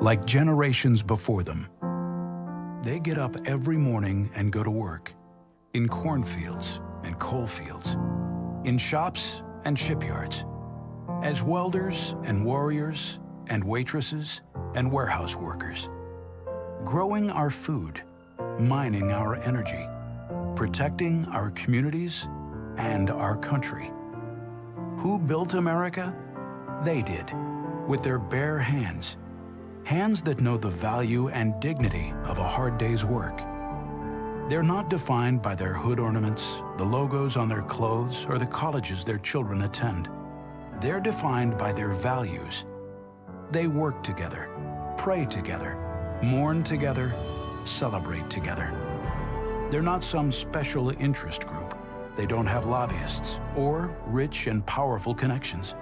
like generations before them. They get up every morning and go to work, in cornfields and coal fields, in shops and shipyards, as welders and warriors and waitresses and warehouse workers, growing our food, mining our energy, protecting our communities and our country. Who built America? They did, with their bare hands. Hands that know the value and dignity of a hard day's work. They're not defined by their hood ornaments, the logos on their clothes, or the colleges their children attend. They're defined by their values. They work together, pray together, mourn together, celebrate together. They're not some special interest group. They don't have lobbyists or rich and powerful connections.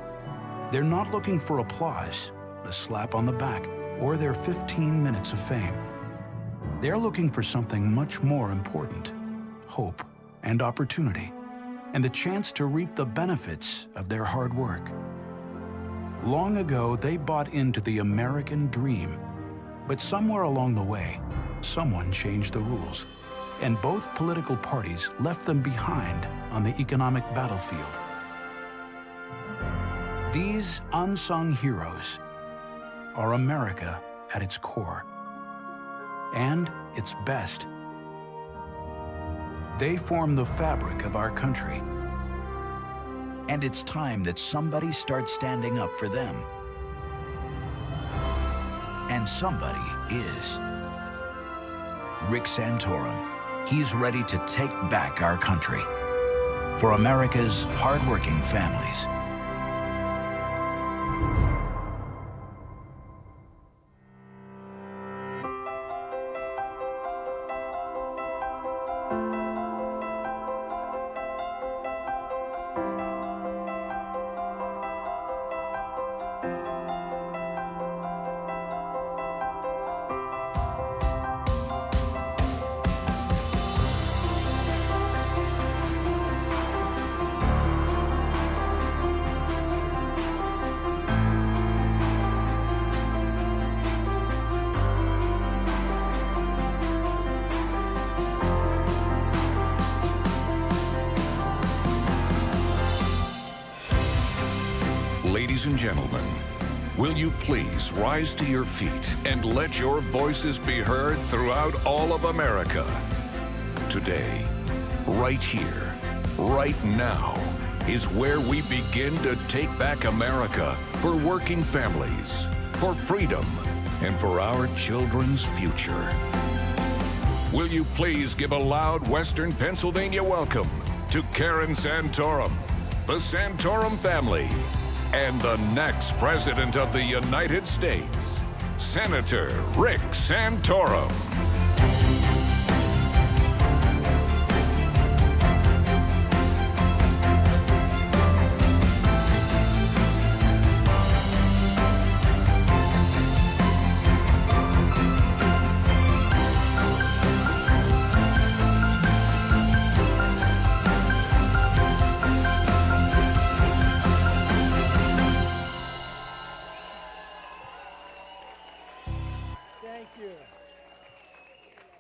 They're not looking for applause, a slap on the back, or their 15 minutes of fame. They're looking for something much more important: hope and opportunity, and the chance to reap the benefits of their hard work. Long ago, they bought into the American dream, but somewhere along the way, someone changed the rules, and both political parties left them behind on the economic battlefield. These unsung heroes are America at its core, and its best. They form the fabric of our country, and it's time that somebody starts standing up for them. And somebody is. Rick Santorum. He's ready to take back our country for America's hardworking families. Ladies and gentlemen, will you please rise to your feet and let your voices be heard throughout all of America? Today, right here, right now, is where we begin to take back America for working families, for freedom, and for our children's future. Will you please give a loud Western Pennsylvania welcome to Karen Santorum, the Santorum family, and the next President of the United States, Senator Rick Santorum. Thank you.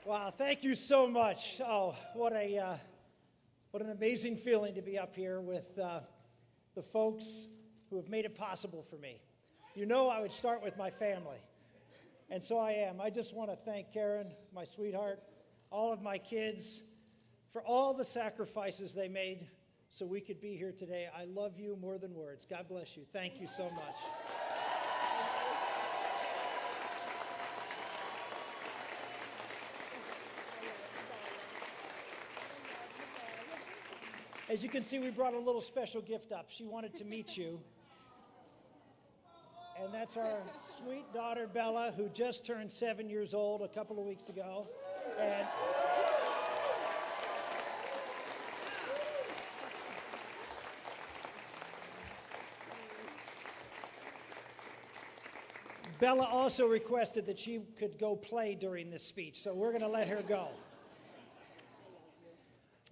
Wow, thank you so much. Oh, what an amazing feeling to be up here with the folks who have made it possible for me. You know I would start with my family, and so I am. I just want to thank Karen, my sweetheart, all of my kids, for all the sacrifices they made so we could be here today. I love you more than words. God bless you. Thank you so much. As you can see, we brought a little special gift up. She wanted to meet you. And that's our sweet daughter, Bella, who just turned 7 years old a couple of weeks ago. And Bella also requested that she could go play during this speech, so we're going to let her go.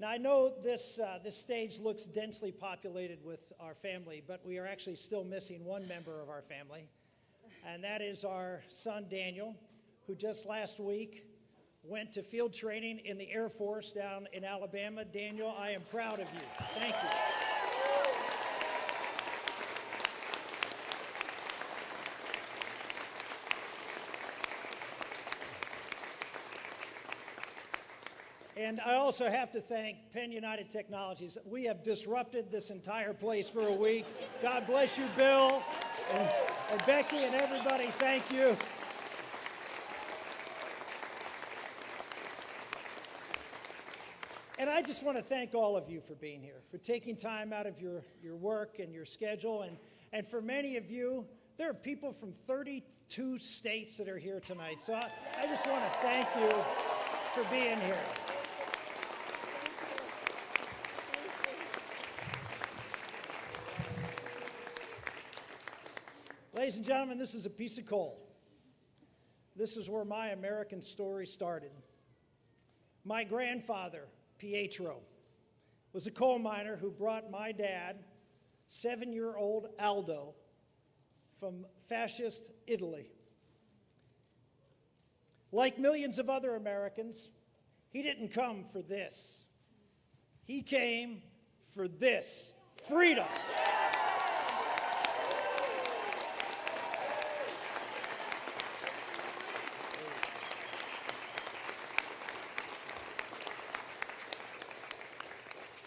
Now, I know this stage looks densely populated with our family, but we are actually still missing one member of our family. and that is our son Daniel, who just last week went to field training in the Air Force down in Alabama. Daniel, I am proud of you. Thank you. And I also have to thank Penn United Technologies. We have disrupted this entire place for a week. God bless you, Bill, and Becky, and everybody. Thank you. And I just want to thank all of you for being here, for taking time out of your work and your schedule. And for many of you, there are people from 32 states that are here tonight. So I just want to thank you for being here. Ladies and gentlemen, this is a piece of coal. This is where my American story started. My grandfather, Pietro, was a coal miner who brought my dad, 7-year-old Aldo, from fascist Italy. Like millions of other Americans, he didn't come for this. He came for this, freedom.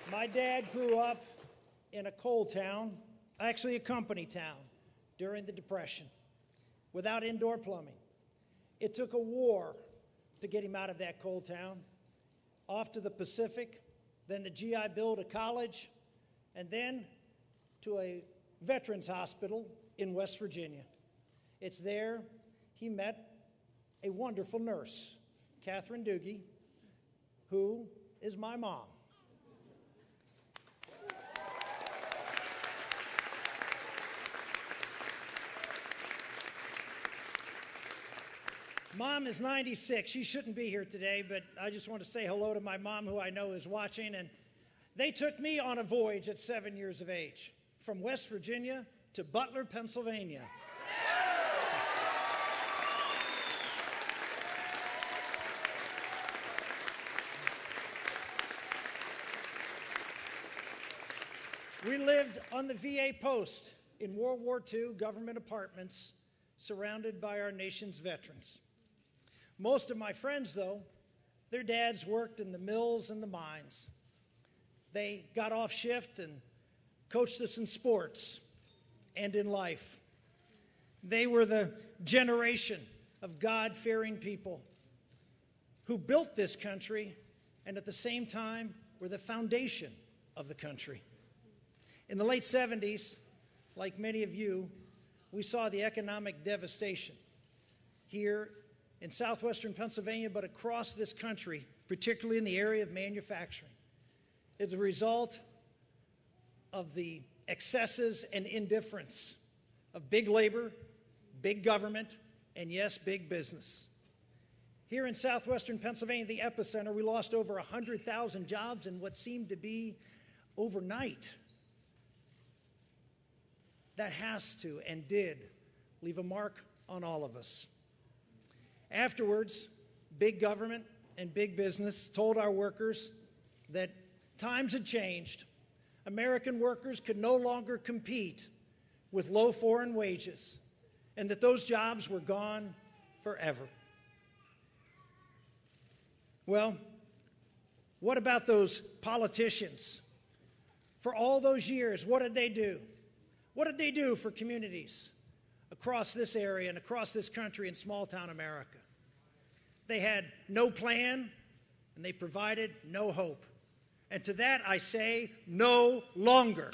My dad grew up in a coal town, actually a company town, during the Depression, without indoor plumbing. It took a war to get him out of that coal town, off to the Pacific, then the GI Bill to college, and then to a veterans hospital in West Virginia. It's there he met a wonderful nurse, Catherine Doogie, who is my mom. Mom is 96. She shouldn't be here today, but I just want to say hello to my mom, who I know is watching. And they took me on a voyage at 7 years of age, from West Virginia to Butler, Pennsylvania. We lived on the VA post in World War II government apartments surrounded by our nation's veterans. Most of my friends, though, their dads worked in the mills and the mines. They got off shift and coached us in sports and in life. They were the generation of God-fearing people who built this country and at the same time were the foundation of the country. In the late 70s, like many of you, we saw the economic devastation here in southwestern Pennsylvania, but across this country, particularly in the area of manufacturing. It's a result of the excesses and indifference of big labor, big government, and yes, big business. Here in southwestern Pennsylvania, the epicenter, we lost over 100,000 jobs in what seemed to be overnight. That has to and did leave a mark on all of us. Afterwards, big government and big business told our workers that times had changed. American workers could no longer compete with low foreign wages, and that those jobs were gone forever. Well, what about those politicians? For all those years, what did they do? What did they do for communities across this area and across this country in small-town America? They had no plan, and they provided no hope. And to that I say, no longer.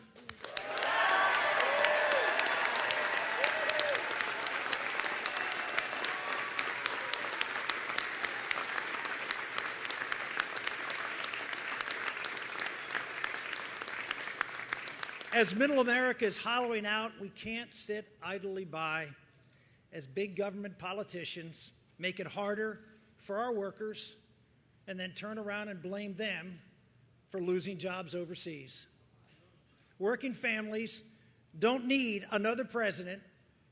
As middle America is hollowing out, we can't sit idly by as big government politicians make it harder for our workers and then turn around and blame them for losing jobs overseas. Working families don't need another president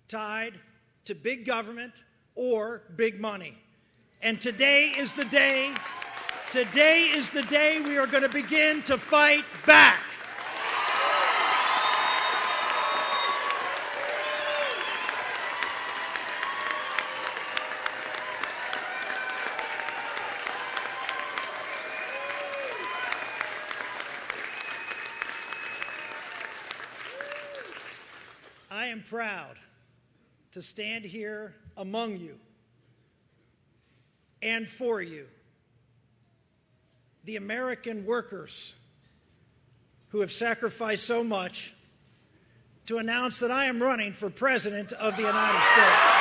tied to big government or big money. And today is the day we are going to begin to fight back. I am proud to stand here among you and for you, the American workers who have sacrificed so much, to announce that I am running for President of the United States.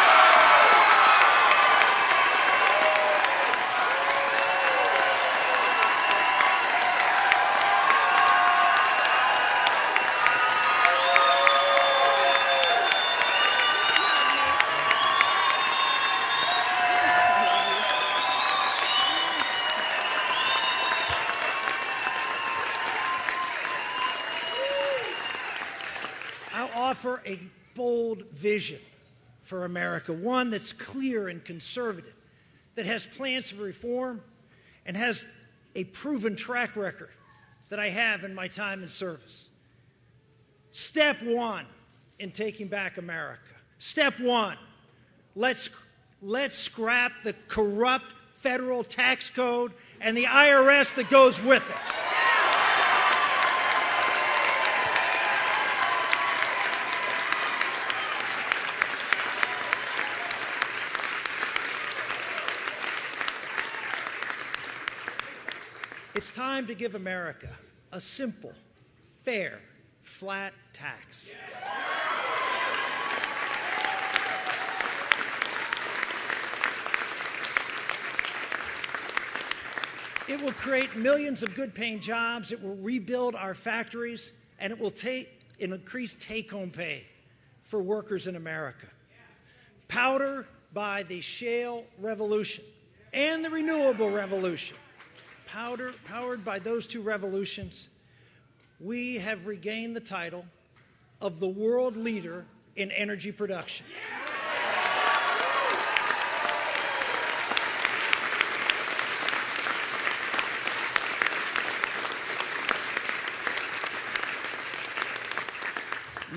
Offer a bold vision for America, one that's clear and conservative, that has plans for reform and has a proven track record that I have in my time in service. Step one in taking back America. Step one, let's scrap the corrupt federal tax code and the IRS that goes with it. It's time to give America a simple, fair, flat tax. It will create millions of good-paying jobs. It will rebuild our factories, and it will increase take-home pay for workers in America. Powered by the shale revolution and the renewable revolution, powered by those two revolutions, we have regained the title of the world leader in energy production.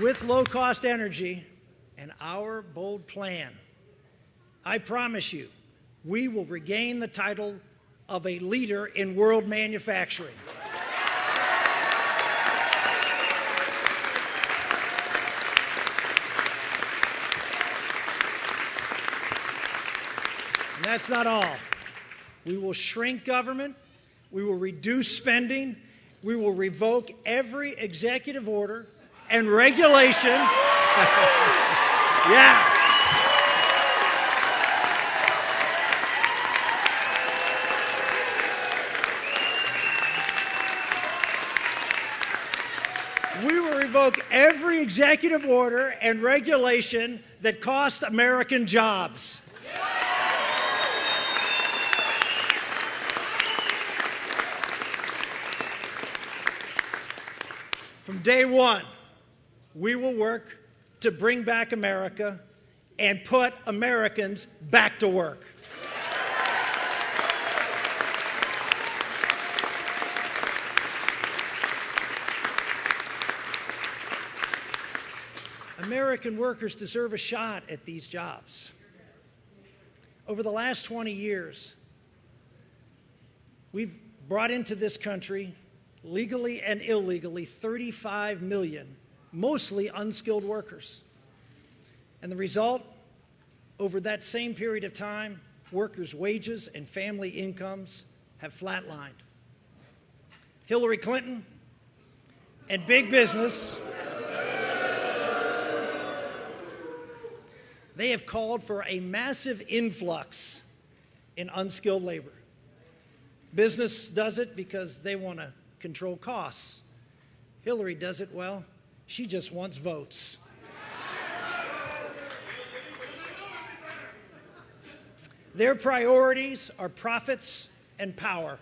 With low-cost energy and our bold plan, I promise you, we will regain the title of a leader in world manufacturing. And that's not all. We will shrink government. We will reduce spending. We will revoke every executive order and regulation. Yeah. We will revoke every executive order and regulation that cost American jobs. From day one, we will work to bring back America and put Americans back to work. American workers deserve a shot at these jobs. Over the last 20 years, we've brought into this country, legally and illegally, 35 million, mostly unskilled workers. And the result, over that same period of time, workers' wages and family incomes have flatlined. Hillary Clinton and big business, they have called for a massive influx in unskilled labor. Business does it because they want to control costs. Hillary does it, well, she just wants votes. Their priorities are profits and power.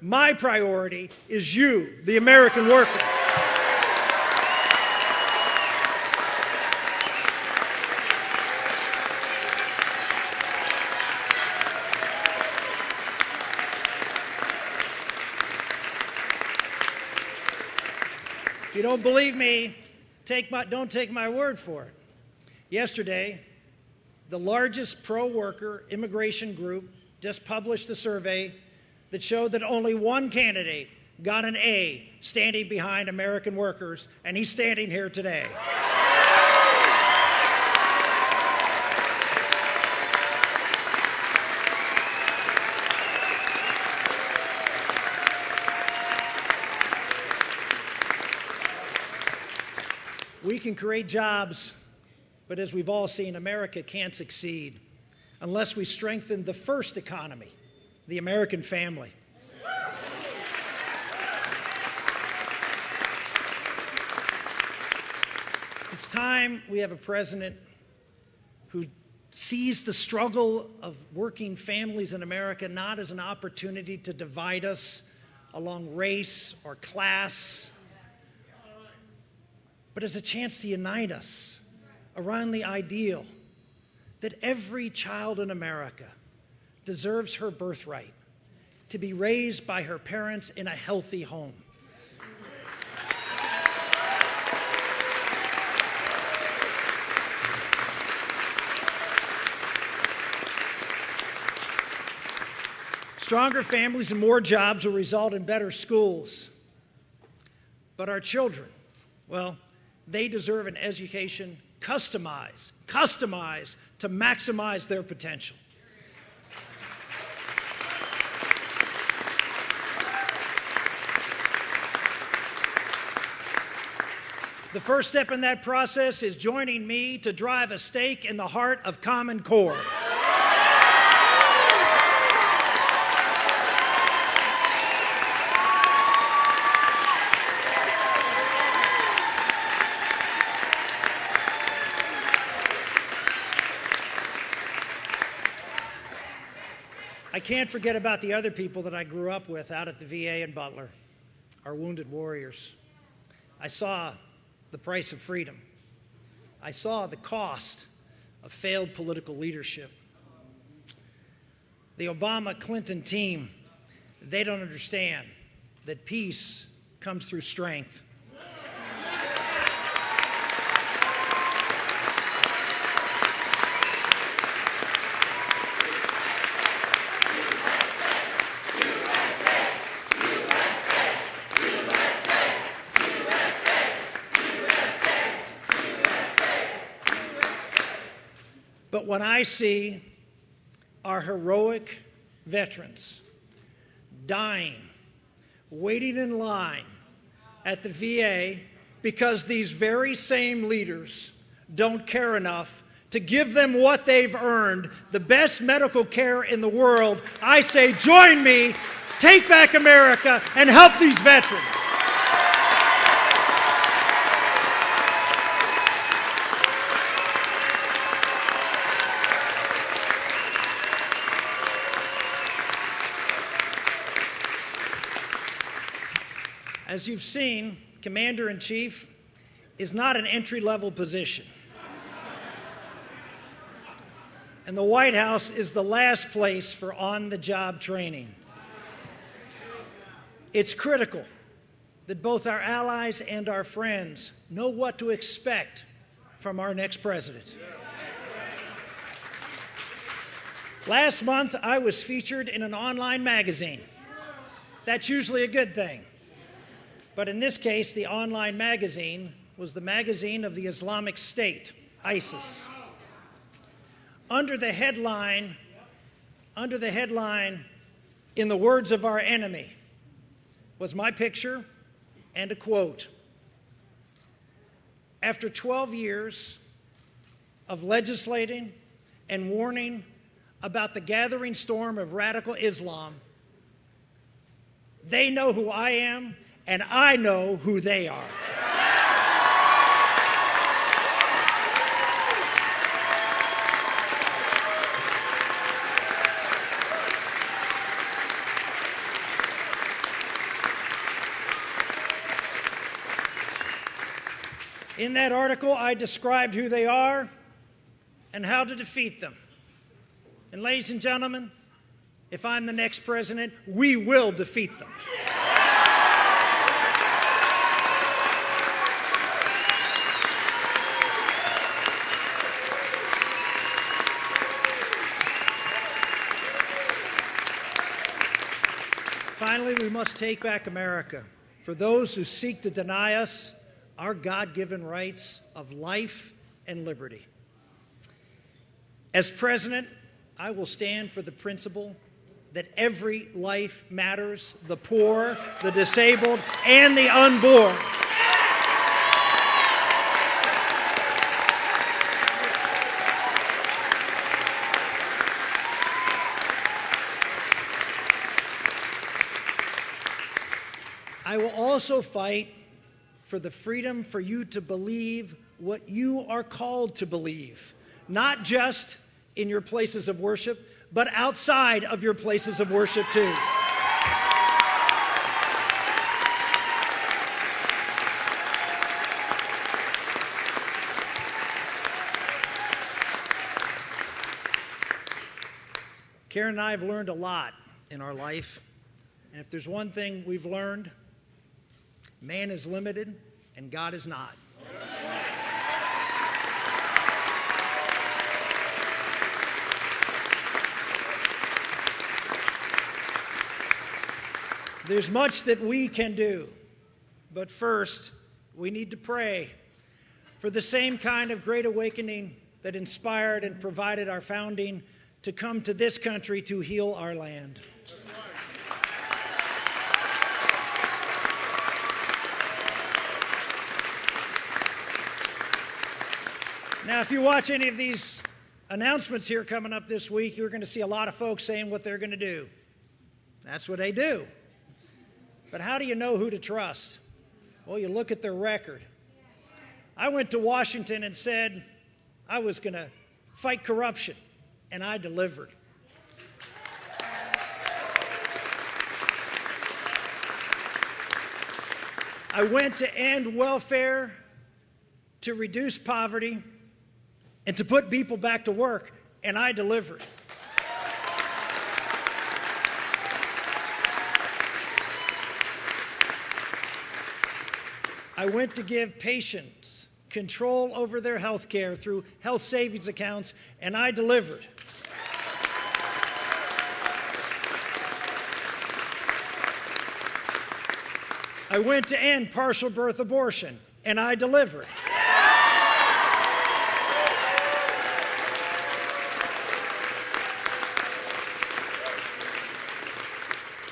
My priority is you, the American worker. you don't believe me, don't take my word for it. Yesterday, the largest pro-worker immigration group just published a survey that showed that only one candidate got an A standing behind American workers, and he's standing here today. We can create jobs, but as we've all seen, America can't succeed unless we strengthen the first economy, the American family. It's time we have a president who sees the struggle of working families in America not as an opportunity to divide us along race or class, but as a chance to unite us around the ideal that every child in America deserves her birthright to be raised by her parents in a healthy home. Stronger families and more jobs will result in better schools. But our children, well, they deserve an education customized to maximize their potential. The first step in that process is joining me to drive a stake in the heart of Common Core. I can't forget about the other people that I grew up with out at the VA in Butler, our wounded warriors. I saw the price of freedom. I saw the cost of failed political leadership. The Obama-Clinton team, they don't understand that peace comes through strength. But when I see our heroic veterans dying, waiting in line at the VA because these very same leaders don't care enough to give them what they've earned, the best medical care in the world, I say, join me, take back America, and help these veterans. As you've seen, Commander-in-Chief is not an entry-level position. And the White House is the last place for on-the-job training. It's critical that both our allies and our friends know what to expect from our next president. Last month, I was featured in an online magazine. That's usually a good thing. But in this case, the online magazine was the magazine of the Islamic State, ISIS. Under the headline, in the words of our enemy, was my picture and a quote. After 12 years of legislating and warning about the gathering storm of radical Islam, they know who I am, and I know who they are. In that article, I described who they are and how to defeat them. And ladies and gentlemen, if I'm the next president, we will defeat them. finally, we must take back America for those who seek to deny us our God-given rights of life and liberty. As president, I will stand for the principle that every life matters, the poor, the disabled, and the unborn. I will also fight for the freedom for you to believe what you are called to believe, not just in your places of worship, but outside of your places of worship too. Karen and I have learned a lot in our life, and if there's one thing we've learned, man is limited and God is not. There's much that we can do, but first, we need to pray for the same kind of great awakening that inspired and provided our founding to come to this country to heal our land. Now, if you watch any of these announcements here coming up this week, you're going to see a lot of folks saying what they're going to do. That's what they do. But how do you know who to trust? Well, you look at their record. I went to Washington and said I was going to fight corruption, and I delivered. I went to end welfare, to reduce poverty, and to put people back to work, and I delivered. I went to give patients control over their health care through health savings accounts, and I delivered. I went to end partial birth abortion, and I delivered.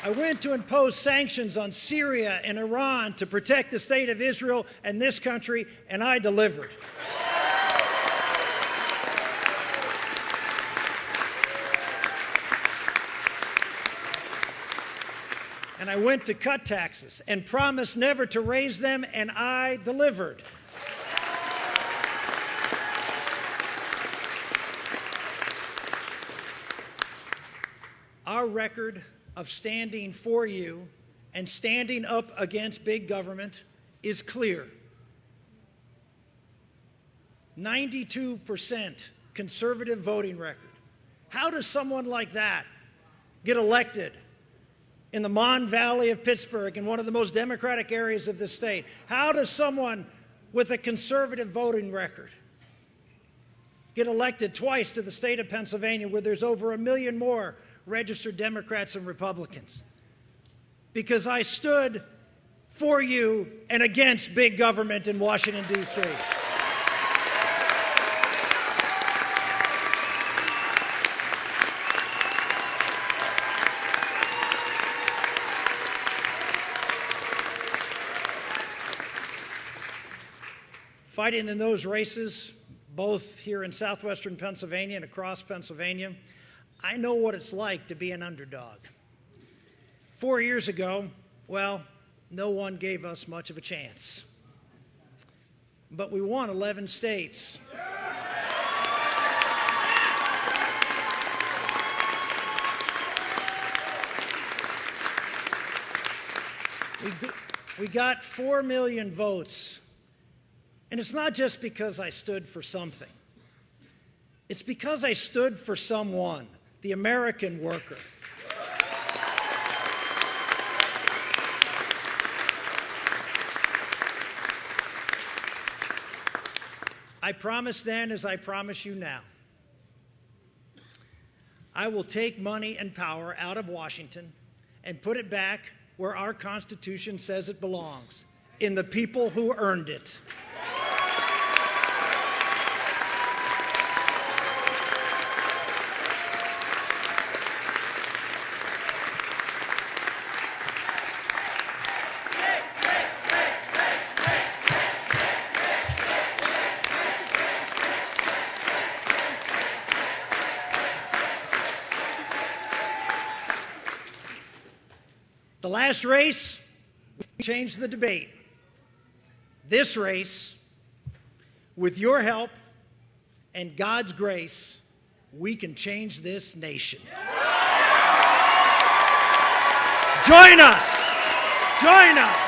I went to impose sanctions on Syria and Iran to protect the state of Israel and this country, and I delivered. And I went to cut taxes and promised never to raise them, and I delivered. Our record of standing for you and standing up against big government is clear. 92% conservative voting record. How does someone like that get elected in the Mon Valley of Pittsburgh, in one of the most democratic areas of the state? How does someone with a conservative voting record get elected twice to the state of Pennsylvania, where there's over 1 million more registered Democrats and Republicans? Because I stood for you and against big government in Washington, D.C. Fighting in those races, both here in southwestern Pennsylvania and across Pennsylvania, I know what it's like to be an underdog. 4 years ago, well, no one gave us much of a chance. But we won 11 states. We got 4 million votes. And it's not just because I stood for something. It's because I stood for someone, the American worker. I promised then, as I promise you now, I will take money and power out of Washington and put it back where our Constitution says it belongs, in the people who earned it. The last race changed the debate. This race, with your help and God's grace, we can change this nation. Join us. Join us.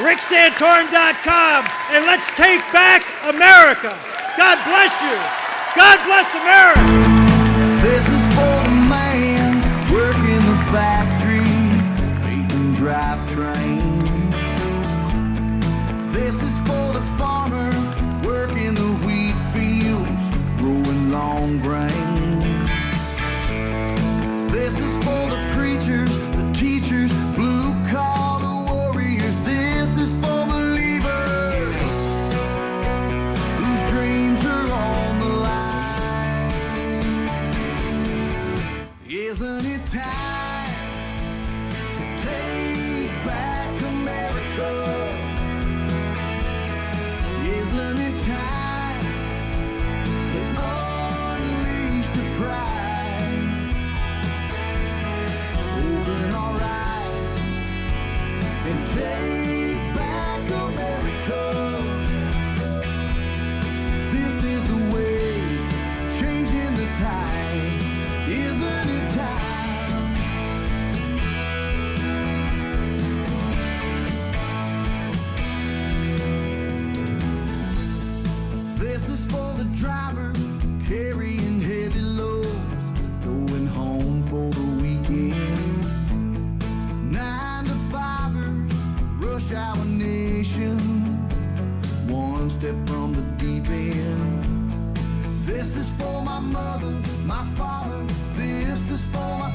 RickSantorum.com, and let's take back America. God bless you. God bless America. This is for the man working the factory, painting drivetrains. This is for the farmer working the wheat fields, growing long grain. This is for the preachers, the teachers, blue collar warriors. This is for believers whose dreams are on the line. Isn't it time to take back America? Isn't it time to unleash the pride? Open our eyes and take back America. This is the way, changing the tide. Isn't it time? This is for the driver carrying heavy loads, going home for the weekend. 9 to 5ers, rush hour nation, one step from the deep end. This is for my mother, my father, this is for my